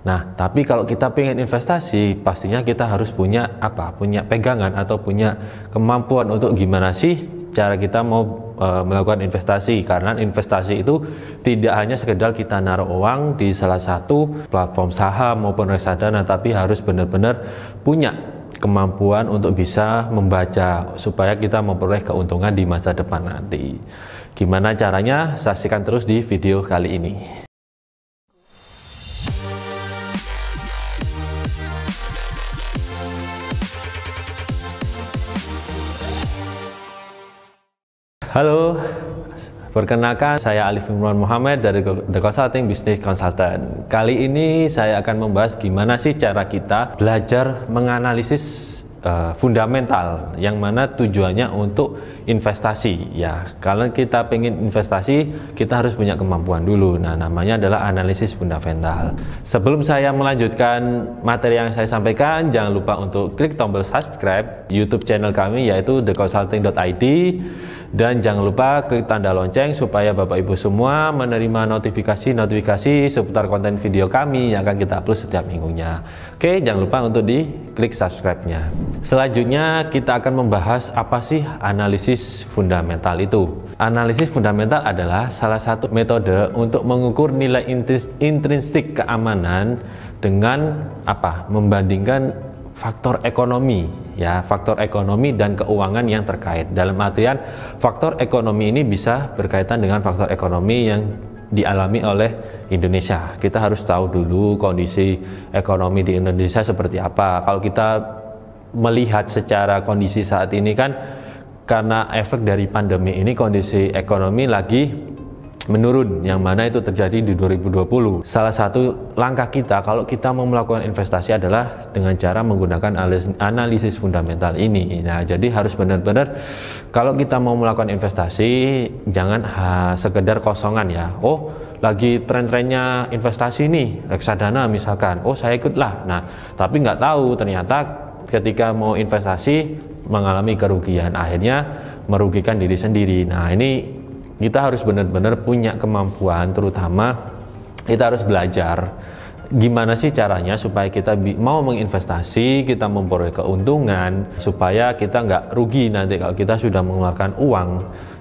Nah, tapi kalau kita pengen investasi, pastinya kita harus punya apa? Punya pegangan atau punya kemampuan untuk gimana sih cara kita mau melakukan investasi. Karena investasi itu tidak hanya sekedar kita naruh uang di salah satu platform saham maupun reksadana, tapi harus benar-benar punya kemampuan untuk bisa membaca supaya kita memperoleh keuntungan di masa depan nanti. Gimana caranya? Saksikan terus di video kali ini. Halo, perkenalkan saya Alif Imran Muhammad dari The Consulting Business Consultant. Kali ini saya akan membahas gimana sih cara kita belajar menganalisis fundamental, yang mana tujuannya untuk investasi. Ya, kalau kita pengen investasi, kita harus punya kemampuan dulu. Nah, namanya adalah analisis fundamental. Sebelum saya melanjutkan materi yang saya sampaikan, jangan lupa untuk klik tombol subscribe YouTube channel kami, yaitu theconsulting.id. Dan jangan lupa klik tanda lonceng supaya Bapak Ibu semua menerima notifikasi seputar konten video kami yang akan kita upload setiap minggunya. Oke, jangan lupa untuk diklik subscribe-nya. Selanjutnya kita akan membahas apa sih analisis fundamental itu. Analisis fundamental adalah salah satu metode untuk mengukur nilai intrinsik keamanan dengan apa? Membandingkan faktor ekonomi, ya, faktor ekonomi dan keuangan yang terkait. Dalam artian faktor ekonomi ini bisa berkaitan dengan faktor ekonomi yang dialami oleh Indonesia. Kita harus tahu dulu kondisi ekonomi di Indonesia seperti apa. Kalau kita melihat secara kondisi saat ini kan, karena efek dari pandemi ini kondisi ekonomi lagi menurun, yang mana itu terjadi di 2020. Salah satu langkah kita kalau kita mau melakukan investasi adalah dengan cara menggunakan analisis fundamental ini. Nah, jadi harus benar-benar kalau kita mau melakukan investasi jangan sekedar kosongan ya. Oh, lagi tren-trennya investasi nih, reksadana misalkan. Oh, saya ikutlah. Nah, tapi nggak tahu ternyata ketika mau investasi mengalami kerugian, akhirnya merugikan diri sendiri. Nah, ini kita harus benar-benar punya kemampuan, terutama kita harus belajar gimana sih caranya supaya kita mau menginvestasi, kita memperoleh keuntungan, supaya kita nggak rugi nanti kalau kita sudah mengeluarkan uang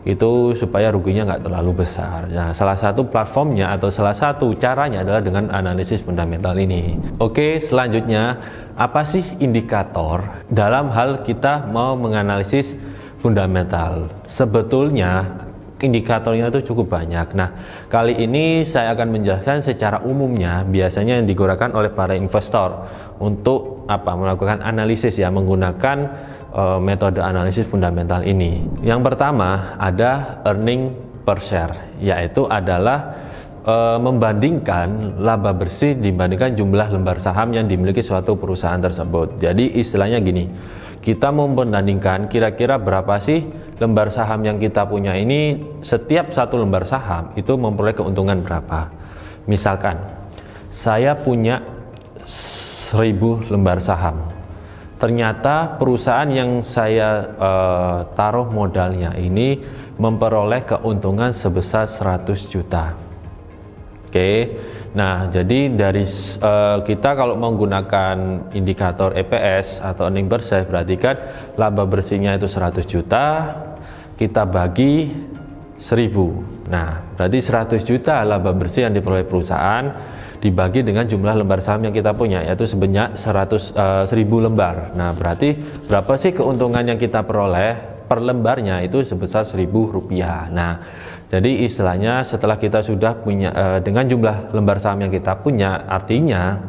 itu, supaya ruginya nggak terlalu besar. Nah, salah satu platformnya atau salah satu caranya adalah dengan analisis fundamental ini. Oke, selanjutnya apa sih indikator dalam hal kita mau menganalisis fundamental? Sebetulnya indikatornya itu cukup banyak. Nah, kali ini saya akan menjelaskan secara umumnya biasanya yang digunakan oleh para investor untuk apa? Melakukan analisis ya, menggunakan metode analisis fundamental ini. Yang pertama ada earning per share, yaitu adalah membandingkan laba bersih dibandingkan jumlah lembar saham yang dimiliki suatu perusahaan tersebut. Jadi istilahnya gini, kita membandingkan kira-kira berapa sih lembar saham yang kita punya ini, setiap satu lembar saham itu memperoleh keuntungan berapa. Misalkan saya punya 1000 lembar saham, ternyata perusahaan yang saya taruh modalnya ini memperoleh keuntungan sebesar 100 juta. Oke, nah jadi dari kita kalau menggunakan indikator EPS atau earning per share, berarti kan laba bersihnya itu 100 juta, kita bagi 1000. Nah, berarti 100 juta laba bersih yang diperoleh perusahaan dibagi dengan jumlah lembar saham yang kita punya, yaitu sebanyak 1000 lembar. Nah, berarti berapa sih keuntungan yang kita peroleh per lembarnya? Itu sebesar Rp1.000. Nah, jadi istilahnya setelah kita sudah punya dengan jumlah lembar saham yang kita punya, artinya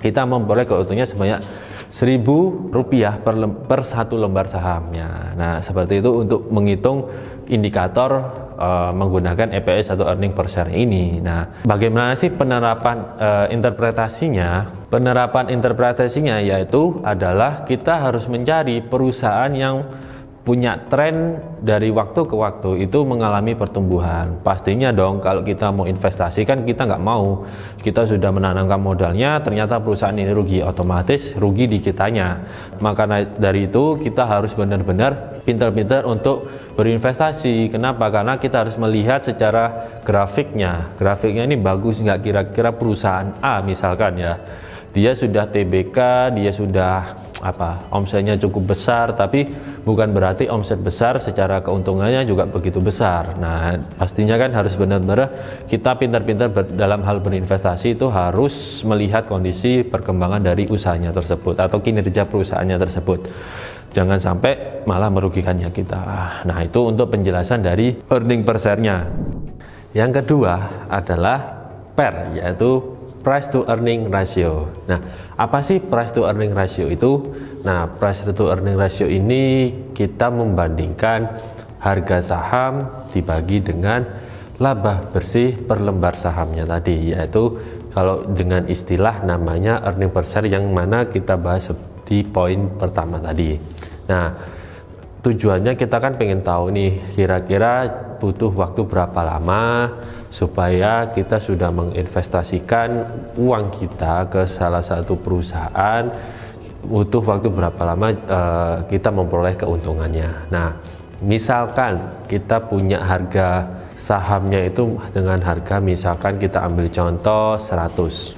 kita memperoleh keuntungannya sebanyak Rp1.000 per satu lembar sahamnya. Nah, seperti itu untuk menghitung indikator menggunakan EPS atau earning per share ini. Nah, bagaimana sih penerapan interpretasinya? Penerapan interpretasinya yaitu adalah kita harus mencari perusahaan yang punya tren dari waktu ke waktu itu mengalami pertumbuhan. Pastinya dong kalau kita mau investasi kan kita nggak mau kita sudah menanamkan modalnya ternyata perusahaan ini rugi, otomatis rugi di kitanya. Maka dari itu kita harus benar-benar pintar-pintar untuk berinvestasi. Kenapa? Karena kita harus melihat secara grafiknya. Grafiknya ini bagus nggak, kira-kira perusahaan A misalkan ya, dia sudah TBK, dia sudah omsetnya cukup besar, tapi bukan berarti omset besar secara keuntungannya juga begitu besar. Nah, pastinya kan harus benar-benar kita pintar-pintar dalam hal berinvestasi itu harus melihat kondisi perkembangan dari usahanya tersebut atau kinerja perusahaannya tersebut. Jangan sampai malah merugikannya kita. Nah, itu untuk penjelasan dari earning per share-nya. Yang kedua adalah PER, yaitu price to earning ratio. Nah, apa sih price to earning ratio itu? Nah, price to earning ratio ini kita membandingkan harga saham dibagi dengan laba bersih per lembar sahamnya tadi, yaitu kalau dengan istilah namanya earning per share yang mana kita bahas di poin pertama tadi. Nah, tujuannya kita kan pengen tahu nih kira-kira butuh waktu berapa lama supaya kita sudah menginvestasikan uang kita ke salah satu perusahaan, butuh waktu berapa lama kita memperoleh keuntungannya. Nah, misalkan kita punya harga sahamnya itu dengan harga, misalkan kita ambil contoh 100,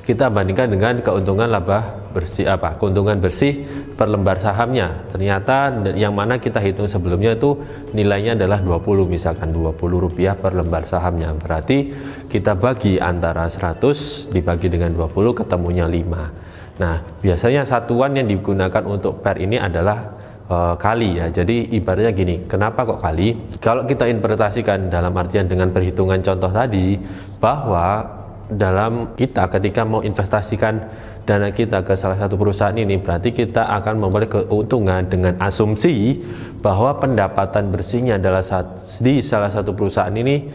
kita bandingkan dengan keuntungan laba bersih keuntungan bersih per lembar sahamnya. Ternyata yang mana kita hitung sebelumnya itu nilainya adalah 20, misalkan Rp20 per lembar sahamnya. Berarti kita bagi antara 100 dibagi dengan 20 ketemunya 5. Nah, biasanya satuan yang digunakan untuk PER ini adalah kali ya. Jadi ibaratnya gini, kenapa kok kali? Kalau kita interpretasikan dalam artian dengan perhitungan contoh tadi, bahwa dalam kita ketika mau investasikan dana kita ke salah satu perusahaan ini, berarti kita akan memperoleh keuntungan dengan asumsi bahwa pendapatan bersihnya adalah di salah satu perusahaan ini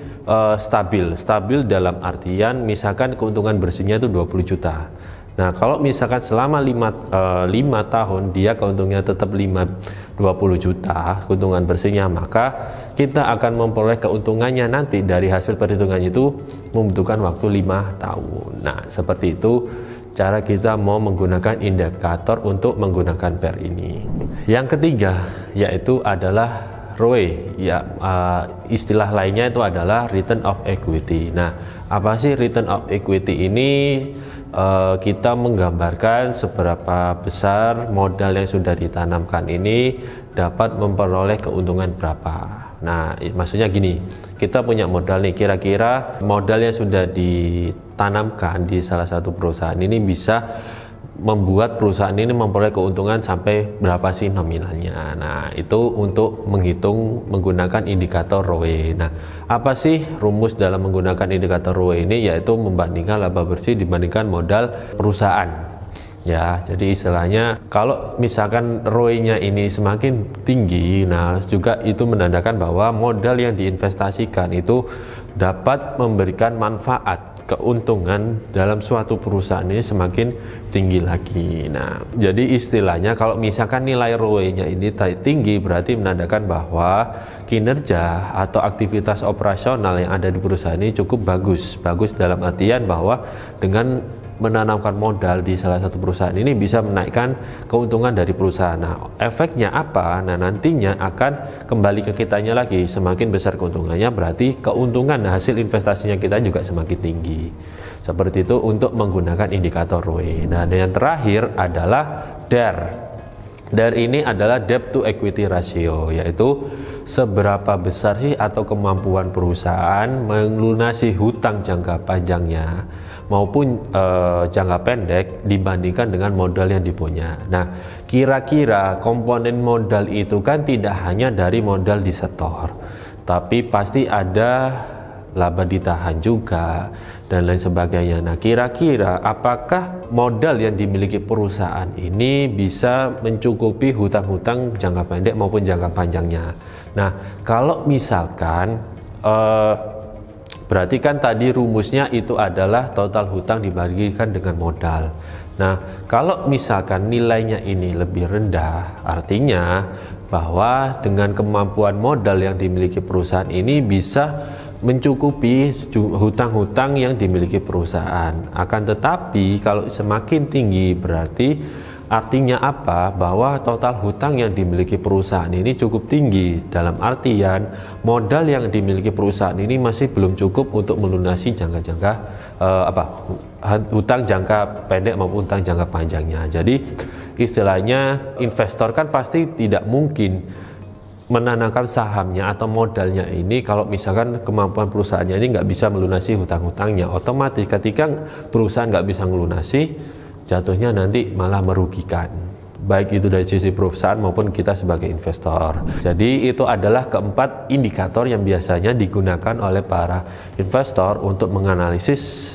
stabil dalam artian misalkan keuntungan bersihnya itu 20 juta. Nah, kalau misalkan selama 5 tahun dia keuntungannya tetap 20 juta keuntungan bersihnya, maka kita akan memperoleh keuntungannya nanti dari hasil perhitungan itu membutuhkan waktu 5 tahun. Nah, seperti itu cara kita mau menggunakan indikator untuk menggunakan PER ini. Yang ketiga yaitu adalah ROE, ya, istilah lainnya itu adalah return of equity. Nah, apa sih return of equity ini? Kita menggambarkan seberapa besar modal yang sudah ditanamkan ini dapat memperoleh keuntungan berapa. Nah, maksudnya gini, kita punya modal nih, kira-kira modal yang sudah ditanamkan di salah satu perusahaan ini bisa membuat perusahaan ini memperoleh keuntungan sampai berapa sih nominalnya. Nah, itu untuk menghitung menggunakan indikator ROE. Nah, apa sih rumus dalam menggunakan indikator ROE ini? Yaitu membandingkan laba bersih dibandingkan modal perusahaan. Ya, jadi istilahnya kalau misalkan ROE-nya ini semakin tinggi, nah juga itu menandakan bahwa modal yang diinvestasikan itu dapat memberikan manfaat, keuntungan dalam suatu perusahaan ini semakin tinggi lagi. Nah, jadi istilahnya kalau misalkan nilai ROE-nya ini tinggi, berarti menandakan bahwa kinerja atau aktivitas operasional yang ada di perusahaan ini cukup bagus. Bagus dalam artian bahwa dengan menanamkan modal di salah satu perusahaan ini bisa menaikkan keuntungan dari perusahaan. Nah, efeknya apa? Nah, nantinya akan kembali ke kitanya lagi. Semakin besar keuntungannya, berarti keuntungan hasil investasinya kita juga semakin tinggi. Seperti itu untuk menggunakan indikator ROE. Nah, dan yang terakhir adalah DER. DER ini adalah debt to equity ratio, yaitu seberapa besar sih atau kemampuan perusahaan melunasi hutang jangka panjangnya maupun jangka pendek dibandingkan dengan modal yang dipunya. Nah, kira-kira komponen modal itu kan tidak hanya dari modal disetor, tapi pasti ada laba ditahan juga dan lain sebagainya. Nah, kira-kira apakah modal yang dimiliki perusahaan ini bisa mencukupi hutang-hutang jangka pendek maupun jangka panjangnya? Nah, kalau misalkan berarti kan tadi rumusnya itu adalah total hutang dibagikan dengan modal. Nah, kalau misalkan nilainya ini lebih rendah, artinya bahwa dengan kemampuan modal yang dimiliki perusahaan ini bisa mencukupi hutang-hutang yang dimiliki perusahaan. Akan tetapi kalau semakin tinggi berarti artinya apa? Bahwa total hutang yang dimiliki perusahaan ini cukup tinggi, dalam artian modal yang dimiliki perusahaan ini masih belum cukup untuk melunasi hutang jangka pendek maupun hutang jangka panjangnya. Jadi istilahnya investor kan pasti tidak mungkin menanamkan sahamnya atau modalnya ini kalau misalkan kemampuan perusahaannya ini nggak bisa melunasi hutang-hutangnya. Otomatis ketika perusahaan nggak bisa melunasi, jatuhnya nanti malah merugikan, baik itu dari sisi perusahaan maupun kita sebagai investor. Jadi itu adalah keempat indikator yang biasanya digunakan oleh para investor untuk menganalisis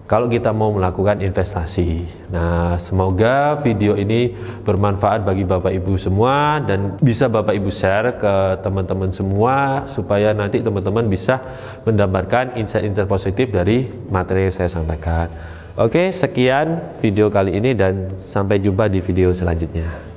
kalau kita mau melakukan investasi. Nah, semoga video ini bermanfaat bagi Bapak Ibu semua dan bisa Bapak Ibu share ke teman-teman semua supaya nanti teman-teman bisa mendapatkan insight-insight positif dari materi yang saya sampaikan. Oke, sekian video kali ini dan sampai jumpa di video selanjutnya.